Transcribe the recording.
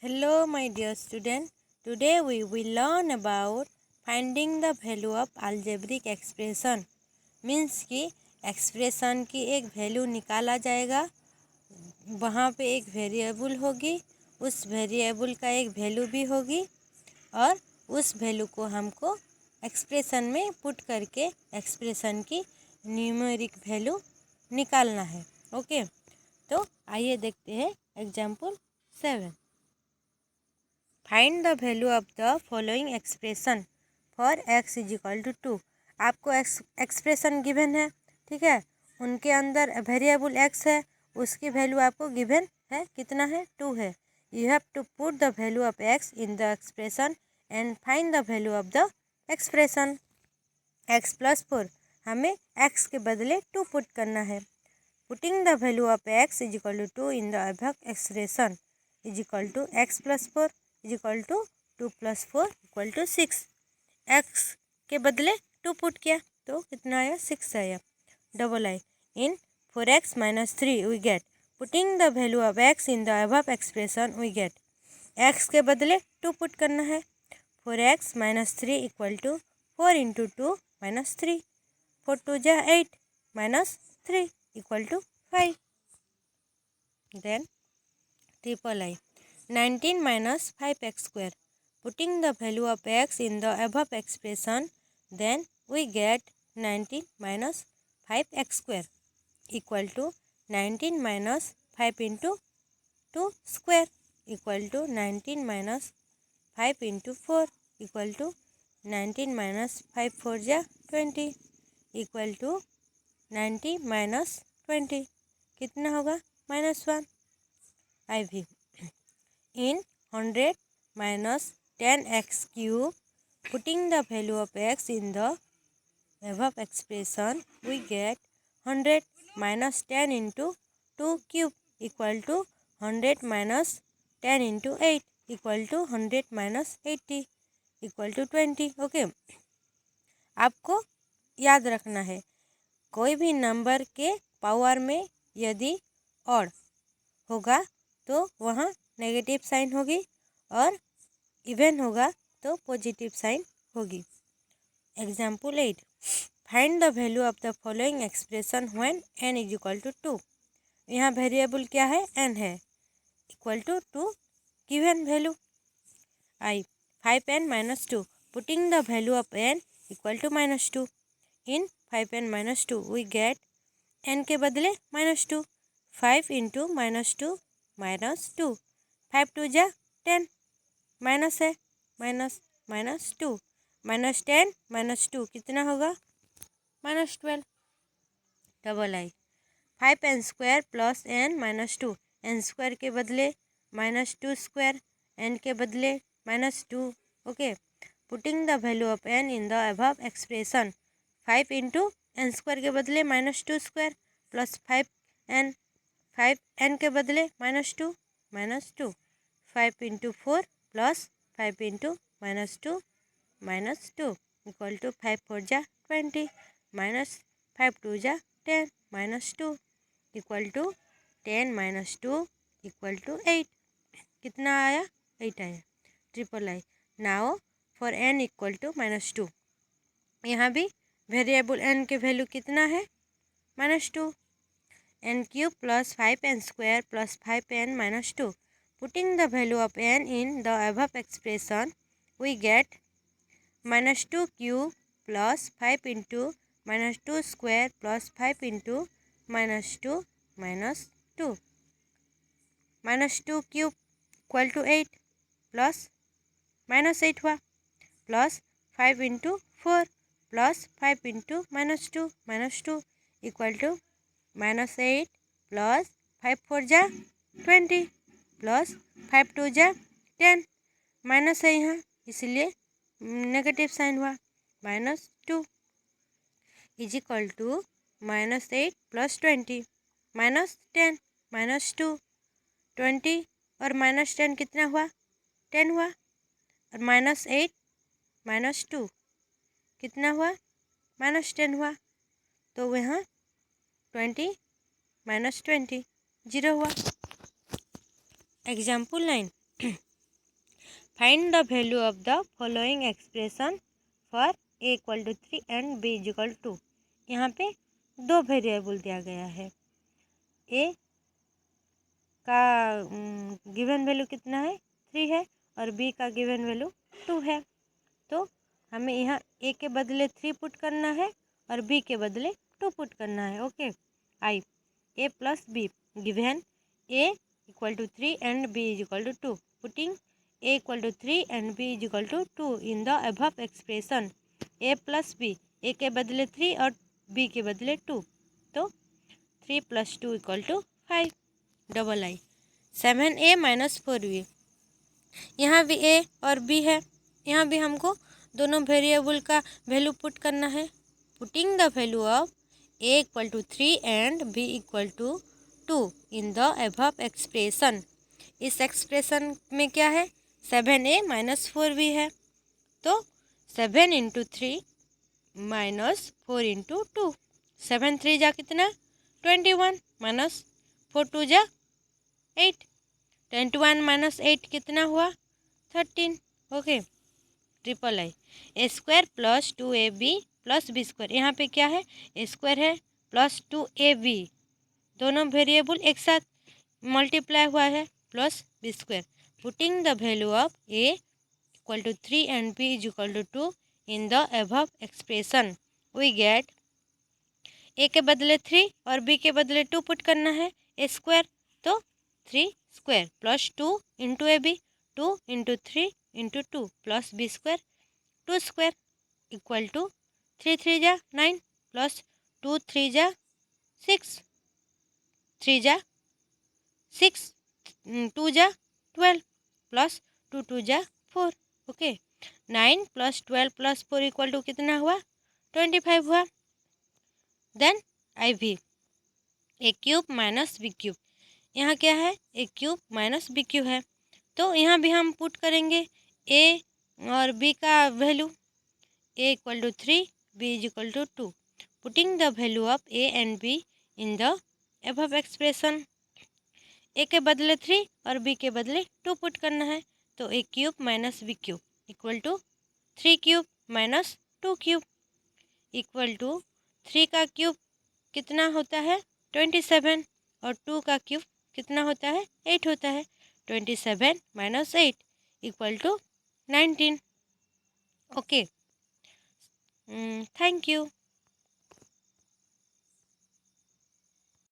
Hello my dear student. Today we will learn about finding the value of algebraic expression. Means कि expression की एक value निकाला जाएगा, वहाँ पे एक वेरिएबल होगी, उस वेरिएबल का एक वैल्यू भी होगी और उस वैल्यू को हमको एक्सप्रेशन में पुट करके एक्सप्रेशन की न्यूमेरिक वैल्यू निकालना है। ओके, तो आइए देखते हैं example 7। Find the value of the following expression for x is equal to 2। आपको एक्सप्रेशन गिवन है, ठीक है, उनके अंदर वेरिएबल x है, उसकी वैल्यू आपको गिवन है, कितना है, 2 है। You have to put the value of x in the expression and find the value of the expression. x plus 4, हमें x के बदले 2 पुट करना है। Putting the value of x is equal to 2 in the above expression is equal to x plus 4 is equal to 2 plus 4 equal to 6। X के बदले 2 put किया तो कितना आया, 6 आया। Double I in 4x minus 3 we get. Putting the value of x in the above expression we get. x के बदले 2 put करना है। 4x minus 3 equal to 4 into 2 minus 3। 4 2 जा 8 minus 3 equal to 5। Then triple I 19 minus 5x square. Putting the value of x in the above expression, then we get 19 minus 5x square equal to 19 minus 5 into 2 square equal to 19 minus 5 into 4 equal to 19 minus 5 4 ja 20 equal to 90 minus 20 कितना होगा, -1। आई भी in 100 minus 10x cube. Putting the value of x in the above expression, we get 100 minus 10 into 2 cube equal to 100 minus 10 into 8 equal to 100 minus 80 equal to 20। Okay, आपको याद रखना है, कोई भी number के पावर में यदि ऑड होगा तो वहाँ नेगेटिव साइन होगी और इवन होगा तो पॉजिटिव साइन होगी। Example 8, find the value of the following expression when n is equal to 2। यहाँ वेरिएबल क्या है, n है, equal to 2 given value I 5n minus 2। Putting the value of n equal to -2 in 5n minus 2 we get n के बदले -2। 5 into -2 -2 5 2 जा 10 minus है, -2 -10 -2 कितना होगा, -12। डबल आई 5n square plus n -2। n square के बदले -2 स्क्वायर, n के बदले -2। Okay, putting the value of n in the above expression 5 into n square के बदले -2 स्क्वायर प्लस 5n के बदले -2 5 into 4 plus 5 into -2 equal to 5 4 जा 20 माइनस 5 2 जा 10 -2 इक्वल टू 10 -2 इक्वल टू 8। कितना आया, 8 आया। Triple I now for n equal to -2। यहाँ भी वेरिएबल n के वैल्यू कितना है, -2। n cube plus 5n square plus 5n -2। Putting the value of n in the above expression, we get -2 cube plus 5 into -2 square plus 5 into -2 minus 2 -2 cube equal to 8 plus -8 हुआ plus 5 into 4 plus 5 into -2 equal to -8 plus 5 4 जा 20 plus 5 2 जा 10 minus है यहाँ, इसलिए negative sign हुआ, -2 is equal to -8 plus 20 -10 -2 20 और -10 कितना हुआ, 10 हुआ और -8 -2 कितना हुआ, -10 हुआ, तो वहाँ 20 -20 0 हुआ। Example 9, find the value of the following expression for a equal to 3 and b equal to. यहाँ पे दो वेरिएबल दिया गया है। ए का गिवन वैल्यू कितना है 3 है और बी का गिवन वैल्यू 2 है। तो हमें यहाँ ए के बदले 3 पुट करना है और बी के बदले 2 पुट करना है। Okay, I a plus b given a equal to 3 and b is equal to 2, putting a equal to 3 and b is equal to 2 in the above expression. A plus b, a के बदले 3 और B के बदले 2, तो 3 + 2 = 5। Double आई 7a - 4b। यहाँ भी ए और B है, यहाँ भी हमको दोनों वेरिएबल का वैल्यू पुट करना है। Putting the value of a equal to 3 and b equal to 2 in the above expression. इस एक्सप्रेशन में क्या है 7a - 4b है, तो 7 × 3 - 4 × 2, 7 3 जा कितना 21 - 4 2 जा 8, 21 - 8 कितना हुआ 13। Okay, triple I a square plus 2ab plus b square. यहाँ पे क्या है ए स्क्वायर है प्लस 2ab, दोनों वेरिएबल एक साथ मल्टीप्लाई हुआ है plus b square. Putting the value of a equal to 3 and b is equal to 2 in the above expression, we get a के बदले 3 और बी के बदले 2 पुट करना है ए स्क्वायर, तो 3 square plus 2 × a b, 2 × 3 × 2 plus b square, 2 square equal to 3 3 जा 9 plus 2 3 जा 6, 3 जा 6, 2 जा 12 प्लस 2 2 जा 4। ओके, 9 + 12 + 4 = कितना हुआ 25 हुआ। Then I V a cube minus b cube, यहाँ क्या है a cube minus b cube है, तो यहाँ भी हम पुट करेंगे ए और बी का value. A equal to 3, b is equal to 2, putting the value of a and b in the above expression. A के बदले 3 और बी के बदले 2 पुट करना है, तो a cube minus b cube equal to 3 cube minus 2 cube equal to 3 का cube कितना होता है 27 और 2 का क्यूब कितना होता है 8 होता है। 27 - 8 = 19। Okay, thank you.